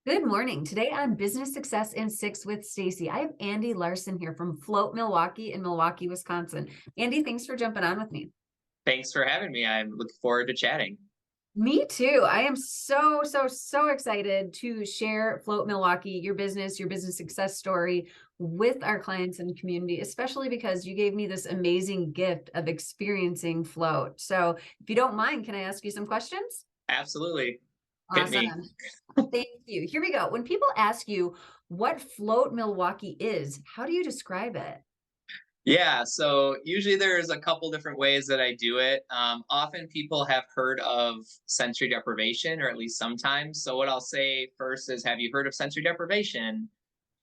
Good morning. Today on Business Success in Six with Stacie, I have Andy Larson here from Float Milwaukee in Milwaukee, Wisconsin. Andy, thanks for jumping on with me. Thanks for having me. I'm looking forward to chatting. Me too. I am so excited to share Float Milwaukee, your business success story with our clients and community, especially because you gave me this amazing gift of experiencing float. So if you don't mind, can I ask you some questions? Absolutely. Hit me. Awesome. Thank you. Here we go. When people ask you what Float Milwaukee is, how do you describe it? Yeah, so usually there's a couple different ways that I do it. Often people have heard of sensory deprivation, or at least sometimes. So what I'll say first is, have you heard of sensory deprivation?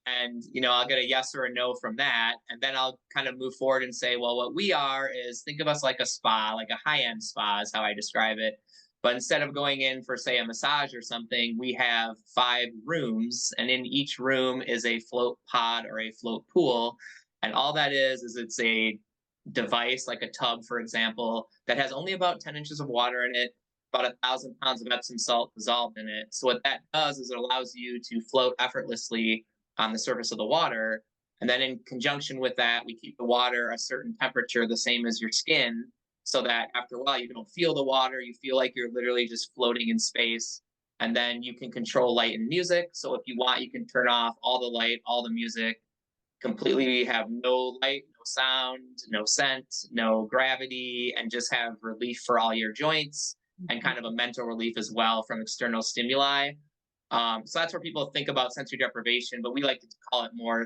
And I'll get a yes or a no from that, and then I'll kind of move forward and say, well, what we are is, think of us like a spa, like a high-end spa is how I describe it. But instead of going in for, say, a massage or something, we have 5 rooms, and in each room is a float pod or a float pool. And all that is it's a device, like a tub, for example, that has only about 10 inches of water in it, about 1,000 pounds of Epsom salt dissolved in it. So what that does is it allows you to float effortlessly on the surface of the water. And then in conjunction with that, we keep the water a certain temperature, the same as your skin, so that after a while you don't feel the water. You feel like you're literally just floating in space. And then you can control light and music. So if you want, you can turn off all the light, all the music, completely have no light, no sound, no scent, no gravity, and just have relief for all your joints and kind of a mental relief as well from external stimuli. So that's where people think about sensory deprivation, but we like to call it more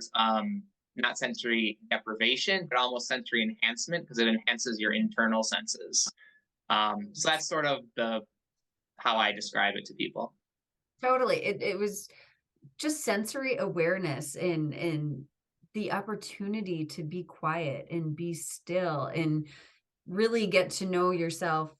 not sensory deprivation, but almost sensory enhancement, because it enhances your internal senses. So that's sort of the how I describe it to people. Totally. It was just sensory awareness and the opportunity to be quiet and be still and really get to know yourself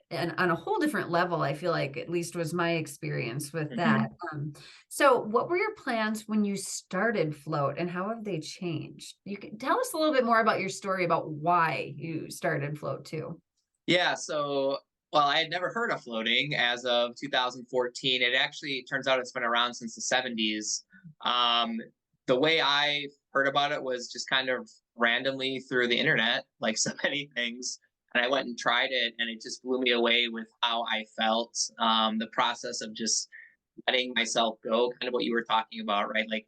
and on a whole different level. I feel like at least was my experience with that. Mhm. So what were your plans when you started Float and how have they changed? You can tell us a little bit more about your story about why you started Float too. Yeah, so well, I had never heard of floating as of 2014. It actually turns out it's been around since the 70s. Um, the way I heard about it was just kind of randomly through the internet, like so many things. And I went and tried it, and it just blew me away with how I felt. The process of just letting myself go, kind of what you were talking about, right? Like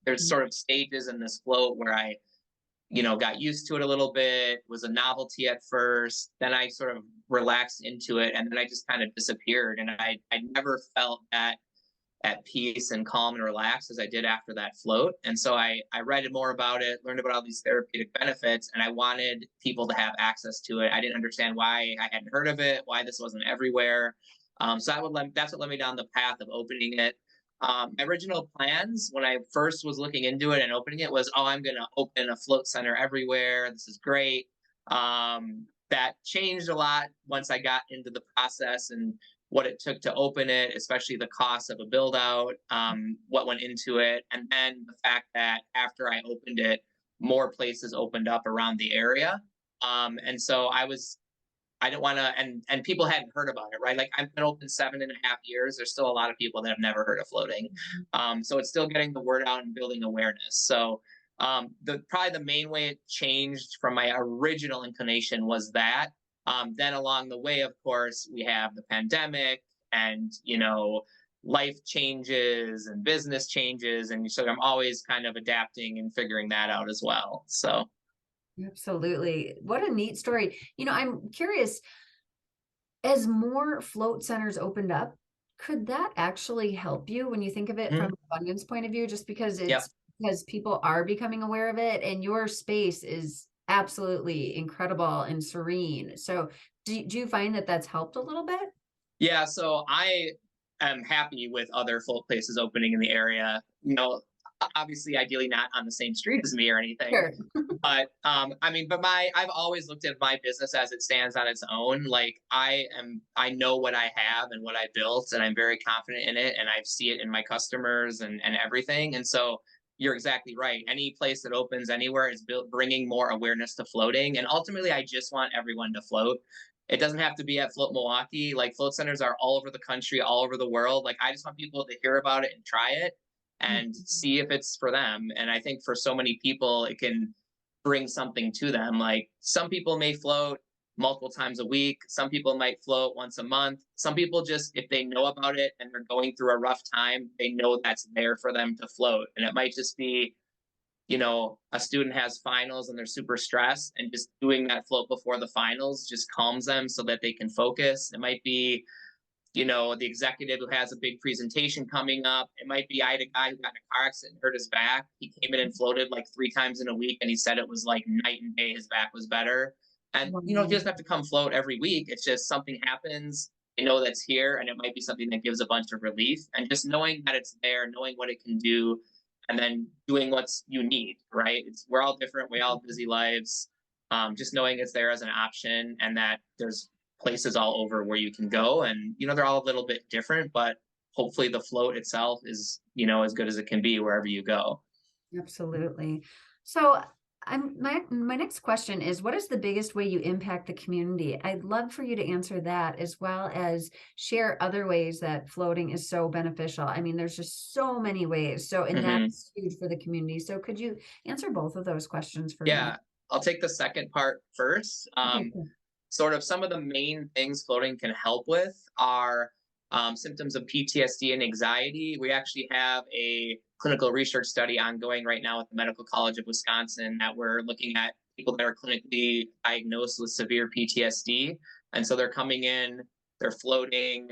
there's Mhm. sort of stages in this float where I got used to it a little bit, was a novelty at first. Then I sort of relaxed into it, and then I just kind of disappeared. And I never felt that at peace and calm and relaxed as I did after that float. And so I read more about it, learned about all these therapeutic benefits, and I wanted people to have access to it. I didn't understand why I hadn't heard of it, why this wasn't everywhere. So that's what led me down the path of opening it. My original plans when I first was looking into it and opening it was, oh, I'm going to open a float center everywhere. This is great. That changed a lot once I got into the process and what it took to open it, especially the cost of a build out, what went into it, and then the fact that after I opened it, more places opened up around the area. And so I didn't want to, and people hadn't heard about it, right? Like I've been open 7.5 years. There's still a lot of people that have never heard of floating. So it's still getting the word out and building awareness. So the probably the main way it changed from my original inclination was that. Then along the way, of course, we have the pandemic and life changes and business changes, and so I'm always kind of adapting and figuring that out as well. So. Absolutely. What a neat story. I'm curious, as more float centers opened up, could that actually help you when you think of it from Mhm. an abundance point of view? Just because Yep. it's because people are becoming aware of it and your space is absolutely incredible and serene. So do you find that that's helped a little bit? Yeah, so I am happy with other folk places opening in the area. Obviously, ideally not on the same street as me or anything. Sure. But I mean, but I've always looked at my business as it stands on its own. Like I know what I have and what I built, and I'm very confident in it, and I see it in my customers and everything. And so you're exactly right. Any place that opens anywhere is built bringing more awareness to floating, and ultimately, I just want everyone to float. It doesn't have to be at Float Milwaukee. Like float centers are all over the country, all over the world. Like I just want people to hear about it and try it and Mhm. see if it's for them. And I think for so many people, it can bring something to them. Like some people may float multiple times a week. Some people might float once a month. Some people just, if they know about it and they're going through a rough time, they know that's there for them to float. And it might just be, a student has finals and they're super stressed, and just doing that float before the finals just calms them so that they can focus. It might be, the executive who has a big presentation coming up. It might be, I had a guy who got in a car accident and hurt his back. He came in and floated like 3 times in a week, and he said it was like night and day. His back was better. And, he Wow. doesn't have to come float every week. It's just something happens. They know that's here, and it might be something that gives a bunch of relief. And just knowing that it's there, knowing what it can do, and then doing what's you need, right? We're all different. We all have busy lives. Just knowing it's there as an option, and that there's places all over where you can go, and they're all a little bit different, but hopefully the float itself is as good as it can be wherever you go. Absolutely. So my next question is, what is the biggest way you impact the community? I'd love for you to answer that, as well as share other ways that floating is so beneficial. I mean, there's just so many ways. So, and Hmm. that's huge for the community. So could you answer both of those questions for me? Yeah, I'll take the second part first. Okay, cool. Sort of some of the main things floating can help with are symptoms of PTSD and anxiety. We actually have a clinical research study ongoing right now at the Medical College of Wisconsin that we're looking at people that are clinically diagnosed with severe PTSD. And so they're coming in, they're floating.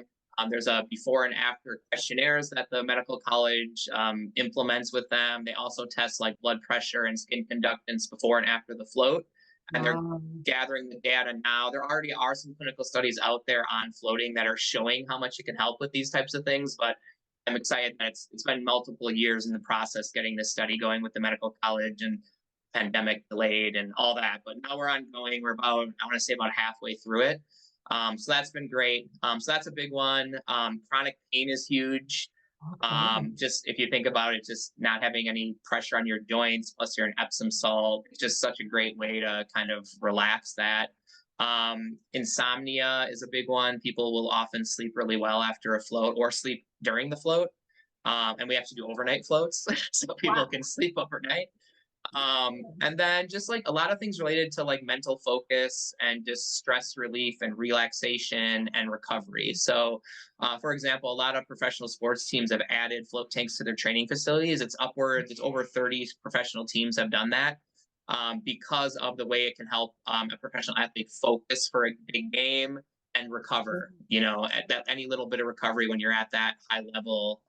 There's a before and after questionnaires that the medical college implements with them. They also test like blood pressure and skin conductance before and after the float. And they're Wow. gathering the data now. There already are some clinical studies out there on floating that are showing how much it can help with these types of things, but I'm excited that it's been multiple years in the process getting this study going with the medical college, and pandemic delayed and all that. But now we're ongoing. We're about, I want to say, about halfway through it. So that's been great. So that's a big one. Chronic pain is huge. Okay. Just if you think about it, just not having any pressure on your joints, plus you're an Epsom salt, it's just such a great way to kind of relax that. Insomnia is a big one. People will often sleep really well after a float or sleep during the float. And we actually do overnight floats so people Wow. can sleep overnight. And then just like a lot of things related to like mental focus and just stress relief and relaxation and recovery. So, for example, a lot of professional sports teams have added float tanks to their training facilities. It's over 30 professional teams have done that, because of the way it can help a professional athlete focus for a big game and recover. At that any little bit of recovery when you're at that high level,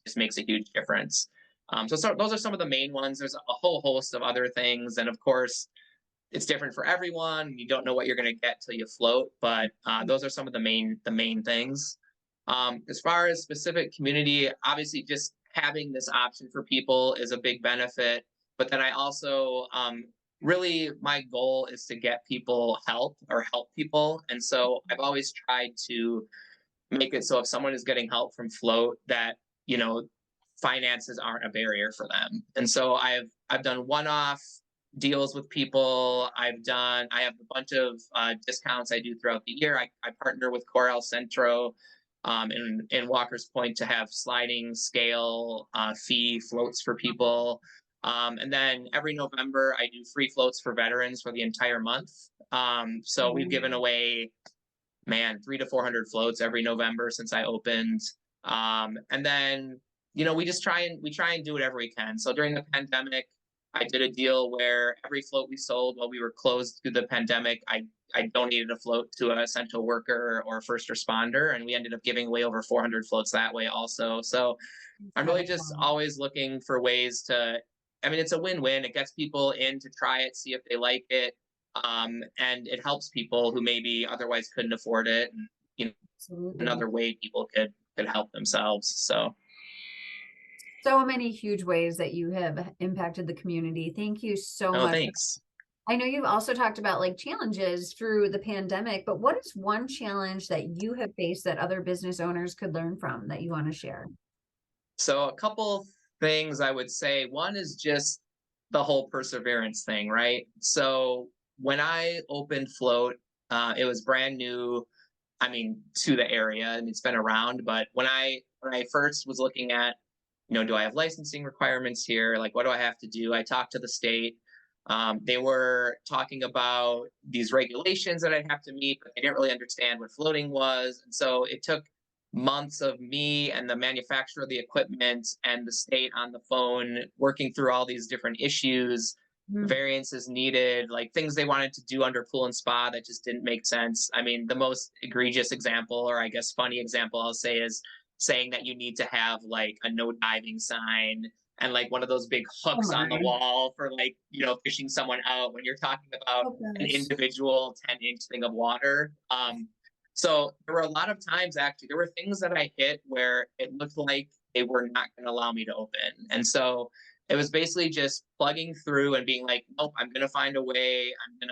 just makes a huge difference. So those are some of the main ones. There's a whole host of other things, and of course, it's different for everyone. You don't know what you're going to get till you float, but those are some of the main things. As far as specific community, obviously, just having this option for people is a big benefit. But then I also really my goal is to get people help or help people, and so I've always tried to make it so if someone is getting help from float, that you know finances aren't a barrier for them. And so I've done one-off deals with people. I have a bunch of discounts I do throughout the year. I partner with Corel Centro in Walker's Point to have sliding scale fee floats for people. And then every November I do free floats for veterans for the entire month. So we've given Wow. away, man, 300 to 400 floats every November since I opened. And then, we try and do whatever we can. So during the pandemic, I did a deal where every float we sold while we were closed through the pandemic, I donated a float to an essential worker or first responder, and we ended up giving away over 400 floats that way also. So I'm really just Incredible. always looking for ways to. I mean, it's a win-win. It gets people in to try it, see if they like it, and it helps people who maybe otherwise couldn't afford it, and you know, Absolutely. another way people could help themselves. So, So many huge ways that you have impacted the community. Thank you so no, much. thanks. I know you've also talked about like challenges through the pandemic, but what is one challenge that you have faced that other business owners could learn from that you want to share? So, a couple things I would say. One is just the whole perseverance thing, right? So, when I opened Float, It was brand new, I mean, to the area, and it's been around. But when I first was looking at, do I have licensing requirements here? Like, what do I have to do? I talked to the state. They were talking about these regulations that I'd have to meet, but they didn't really understand what floating was. And so it took months of me and the manufacturer of the equipment and the state on the phone working through all these different issues, Mm. variances needed, like things they wanted to do under pool and spa that just didn't make sense. I mean, the most egregious example, or I guess funny example I'll say, is saying that you need to have like a no diving sign and like one of those big Oh hooks on the my. wall for like, fishing someone out when you're talking about Oh an gosh. individual 10-inch thing of water. So there were a lot of times, actually, there were things that I hit where it looked like they were not going to allow me to open. And so it was basically just plugging through and being like, nope, I'm going to find a way. I'm going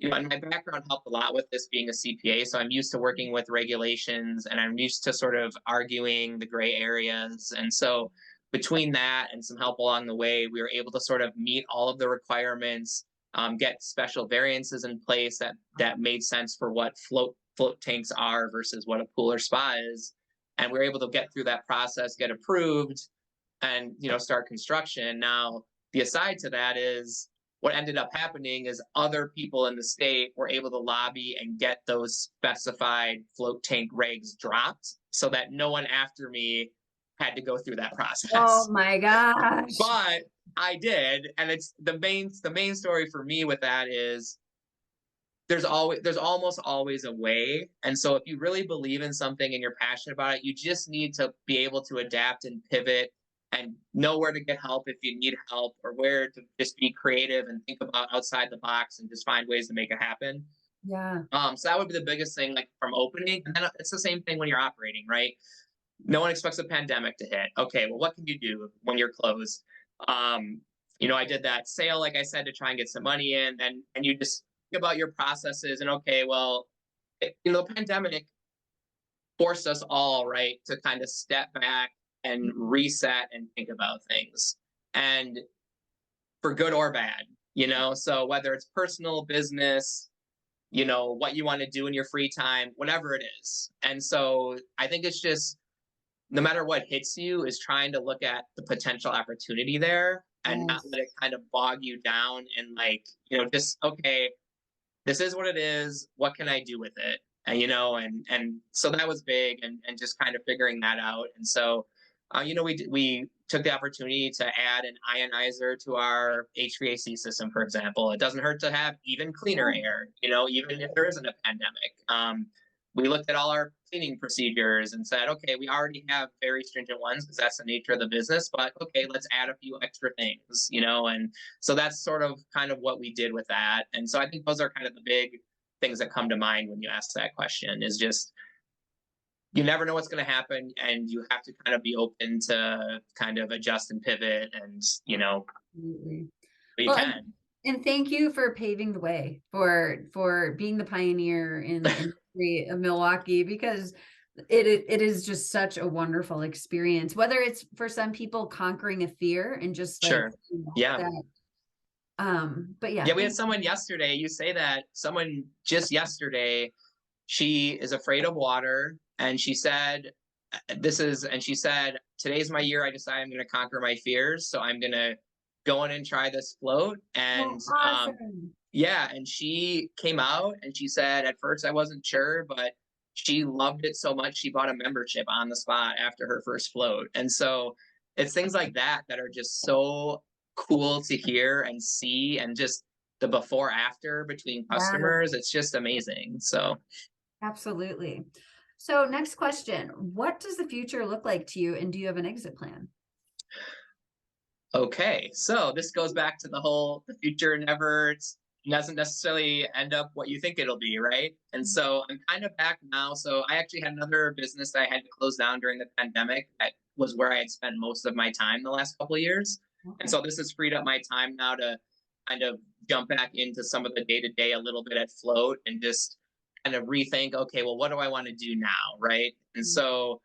to, and my background helped a lot with this being a CPA. So I'm used to working with regulations and I'm used to sort of arguing the gray areas. And so between that and some help along the way, we were able to sort of meet all of the requirements, get special variances in place that made sense for what float tanks are versus what a pool or spa is. And we were able to get through that process, get approved, and start construction. Now, the aside to that is what ended up happening is other people in the state were able to lobby and get those specified float tank regs dropped so that no one after me had to go through that Oh process. my gosh. But I did, and it's the main story for me with that is there's almost always a way. And so if you really believe in something and you're passionate about it, you just need to be able to adapt and pivot and know where to get help if you need help, or where to just be creative and think about outside the box and just find ways to make it happen. Yeah. So that would be the biggest thing, like from opening. And then it's the same thing when you're operating, right? No one expects a pandemic to hit. Okay, well, what can you do when you're closed? Um, I did that sale, like I said, to try and get some money in, and you just think about your processes. And okay, well, the pandemic forced us all, right, to kind of step back and reset and think about things, and for good or bad. So whether it's personal, business, what you want to do in your free time, whatever it is. And so I think it's just, no matter what hits you, is trying to look at the potential opportunity there and not Yes. let it kind of bog you down, and like, just okay, this is what it is. What can I do with it? And so that was big, and just kind of figuring that out. And so, we took the opportunity to add an ionizer to our HVAC system, for example. It doesn't hurt to have even cleaner Oh, air, even if there isn't a pandemic. We looked at all our cleaning procedures and said, okay, we already have very stringent ones because that's the nature of the business, but okay, let's add a few extra things, and so that's sort of kind of what we did with that. And so I think those are kind of the big things that come to mind when you ask that question, is just you never know what's going to happen, and you have to kind of be open to kind of adjust and pivot, and absolutely. you Well, can. and thank you for paving the way for being the pioneer in the industry of Milwaukee, because it is just such a wonderful experience. Whether it's for some people conquering a fear and just like Sure. Yeah. that. But yeah, Yeah, we had thank you. someone yesterday, you say that, someone just yesterday, she is afraid of water, and she said, she said, today's my year. I decided I'm going to conquer my fears. So I'm going to go in and try this float. And Oh, awesome. yeah, and she came out and she said, at first I wasn't sure, but she loved it so much she bought a membership on the spot after her first float. And so it's things like that that are just so cool to hear and see, and just the before after between Yeah, customers. It's just amazing. So absolutely. So next question, what does the future look like to you, and do you have an exit plan? okay, so this goes back to the future never doesn't necessarily end up what you think it'll be, right? And so I'm kind of back now. So I actually had another business that I had to close down during the pandemic. That was where I had spent most of my time the last couple of years. And Okay. so this has freed up my time now to kind of jump back into some of the day to day a little bit at float, and just kind of rethink, okay, well, what do I want to do now? Right. And so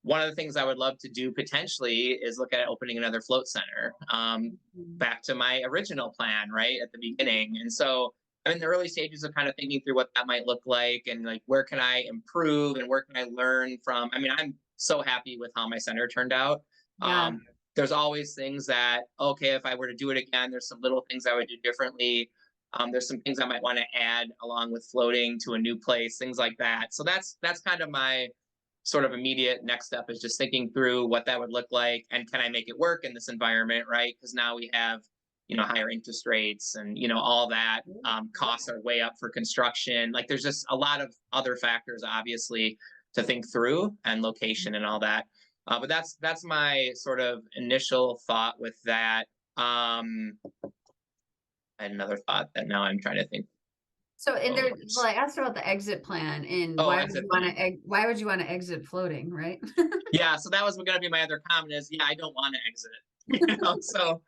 one of the things I would love to do potentially is look at opening another float center. Mhm. Back to my original plan, right at the beginning. And so I'm in the early stages of kind of thinking through what that might look like and like where can I improve and where can I learn from. I mean, I'm so happy with how my center turned out. Yeah. There's always things that, okay, if I were to do it again, there's some little things I would do differently. There's some things I might want to add along with floating to a new place, things like that. So that's kind of my sort of immediate next step is just thinking through what that would look like and can I make it work in this environment, right? Because now we have higher interest rates and all that. Costs are way up for construction. Like there's just a lot of other factors obviously to think through, and location and all that. But that's my sort of initial thought with that. I had another thought that now I'm trying to think. So, and Oh, there, well, I asked about the exit plan and oh, why would you exit want plan. to, why would you want to exit floating, right? Yeah, so that was going to be my other comment is, yeah, I don't want to exit. So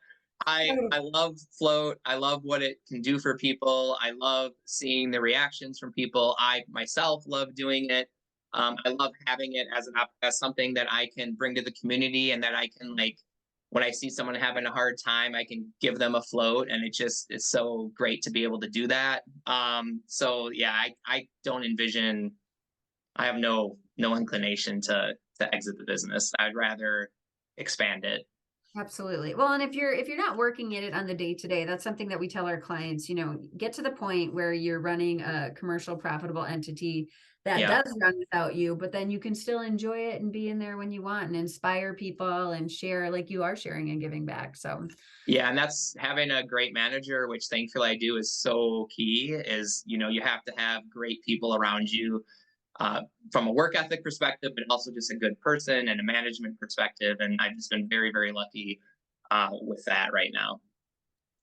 I love float. I love what it can do for people. I love seeing the reactions from people. I myself love doing it. I love having it as as something that I can bring to the community, and that I can like when I see someone having a hard time, I can give them a float, and it's so great to be able to do that. So yeah, I don't envision. I have no inclination to exit the business. I'd rather expand it. Absolutely. Well, and if you're not working in it on the day to day, that's something that we tell our clients, get to the point where you're running a commercial profitable entity that Yeah. does run without you, but then you can still enjoy it and be in there when you want and inspire people and share like you are sharing and giving back. So Yeah, and that's having a great manager, which thankfully I do, is so key. Is you have to have great people around you, uh, from a work ethic perspective, but also just a good person and a management perspective. And I've just been very, very lucky with that right now.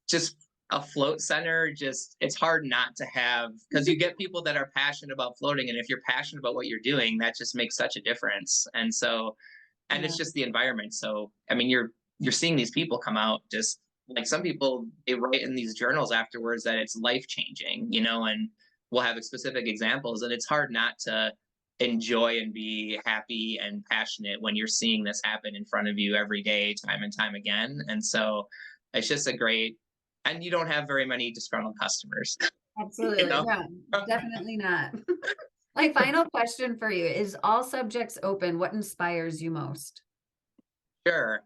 Just a float center, just it's hard not to have, because you get people that are passionate about floating, and if you're passionate about what you're doing, that just makes such a difference. And so, and yeah. it's just the environment. So I mean, you're seeing these people come out, just like some people, they write in these journals afterwards that it's life changing, and we'll have specific examples, and it's hard not to enjoy and be happy and passionate when you're seeing this happen in front of you every day, time and time again. And so it's just a great, and you don't have very many disgruntled customers, you Absolutely. know No, definitely not. My final question for you is all subjects open. What inspires you most? Sure.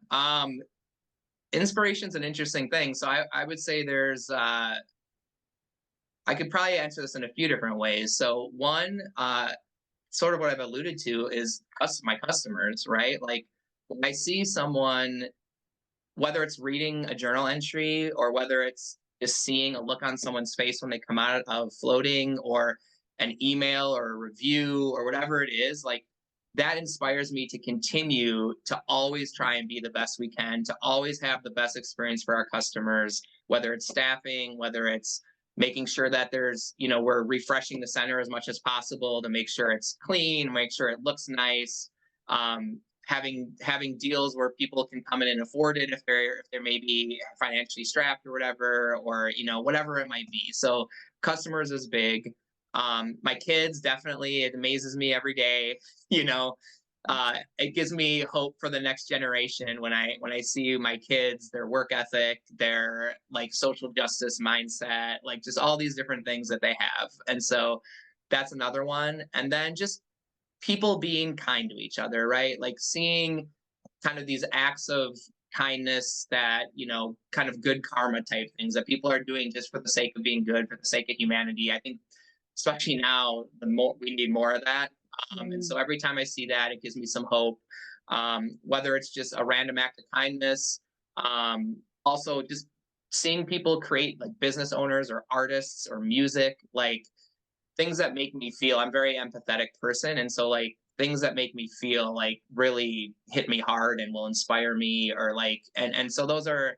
Inspiration's an interesting thing. So I would say there's I could probably answer this in a few different ways. So one, sort of what I've alluded to is my customers, right? Like when I see someone, whether it's reading a journal entry or whether it's just seeing a look on someone's face when they come out of floating, or an email or a review or whatever it is, like that inspires me to continue to always try and be the best we can, to always have the best experience for our customers, whether it's staffing, whether it's making sure that we're refreshing the center as much as possible to make sure it's clean, make sure it looks nice. Having deals where people can come in and afford it if they're maybe financially strapped or whatever, or whatever it might be. So customers is big. My kids, definitely, it amazes me every day. you know it gives me hope for the next generation when I see my kids, their work ethic, their like social justice mindset, like just all these different things that they have. And so that's another one. And then just people being kind to each other, right? Like seeing kind of these acts of kindness that, kind of good karma type things that people are doing just for the sake of being good, for the sake of humanity. I think, especially now, the more we need more of that. And Mm, so every time I see that, it gives me some hope. Whether it's just a random act of kindness, also just seeing people create, like business owners or artists or music, like things that make me feel. I'm a very empathetic person, and so like things that make me feel like really hit me hard and will inspire me, or like, and so those are,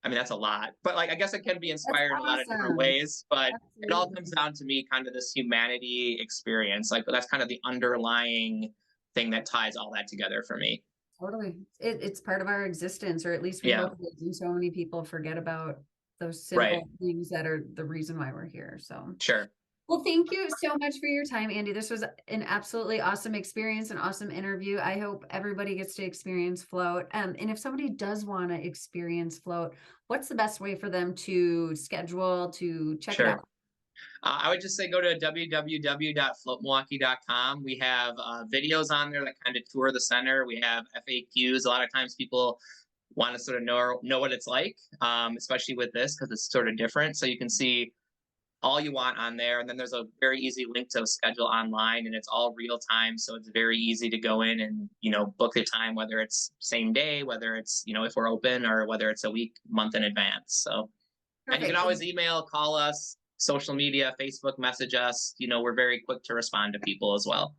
I mean, that's a lot, but like I guess it can be that's inspired in a lot of different awesome. ways. But it all Absolutely. comes down to me kind of this humanity experience, like that's kind of the underlying thing that ties all that together for me. Totally. It's part of our existence, or at least we Yeah. hope it is. And so many people forget about those Right. simple things that are the reason why we're here. So, Sure. well, thank you so much for your time, Andy. This was an absolutely awesome experience, an awesome interview. I hope everybody gets to experience float. And if somebody does want to experience float, what's the best way for them to schedule to check it Sure. out? I would just say go to www.floatmilwaukee.com. We have videos on there that kind of tour the center. We have FAQs. A lot of times people want to sort of know what it's like, especially with this because it's sort of different. So you can see all you want on there, and then there's a very easy link to schedule online, and it's all real time. So it's very easy to go in and book the time, whether it's same day, whether it's if we're open, or whether it's a week, month in advance. So and you can Perfect. always email, call us, social media, Facebook, message us. We're very quick to respond to people as well.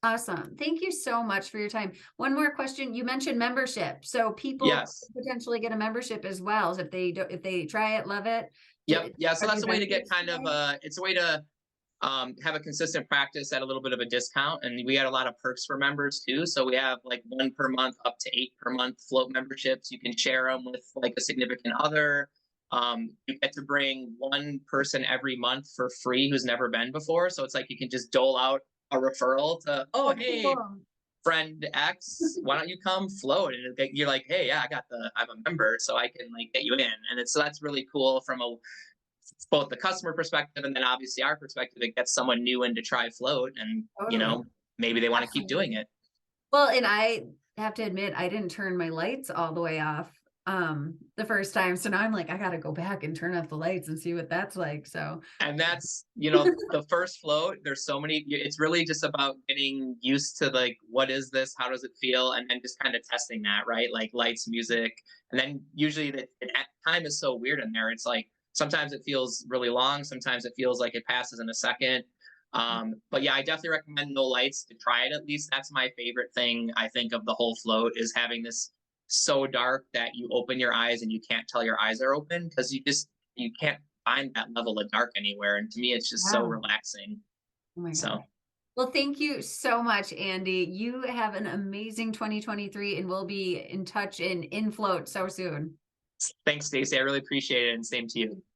Awesome. Thank you so much for your time. One more question. You mentioned membership. So people Yes. potentially get a membership as well. So if they try it, love it. Yep. Yeah. So Are there that's a way to get benefits kind to of it? it's a way to have a consistent practice at a little bit of a discount. And we had a lot of perks for members too. So we have like 1 per month up to 8 per month float memberships. You can share them with like a significant other. You get to bring one person every month for free who's never been before. So it's like you can just dole out a referral to, oh, Oh, hey, cool. friend X, why don't you come float? And you're like, hey, yeah, I'm a member, so I can like get you in. And so that's really cool from a both the customer perspective and then obviously our perspective. It gets someone new in to try float, and Totally. maybe they want to keep doing Absolutely. it. Well, and I have to admit, I didn't turn my lights all the way off the first time. So now I'm like, I gotta go back and turn off the lights and see what that's like. So And that's the first float. There's so many. It's really just about getting used to like what is this, how does it feel, and then just kind of testing that, right? Like lights, music, and then usually the time is so weird in there. It's like sometimes it feels really long, sometimes it feels like it passes in a second. But yeah, I definitely recommend no lights to try it at least. That's my favorite thing I think of the whole float is having this so dark that you open your eyes and you can't tell your eyes are open because you can't find that level of dark anywhere. And to me, it's just so wow. relaxing. Oh my So gosh. Well, thank you so much, Andy. You have an amazing 2023 and we'll be in touch in float so soon. thanks, Stacie. I really appreciate it. And same to you.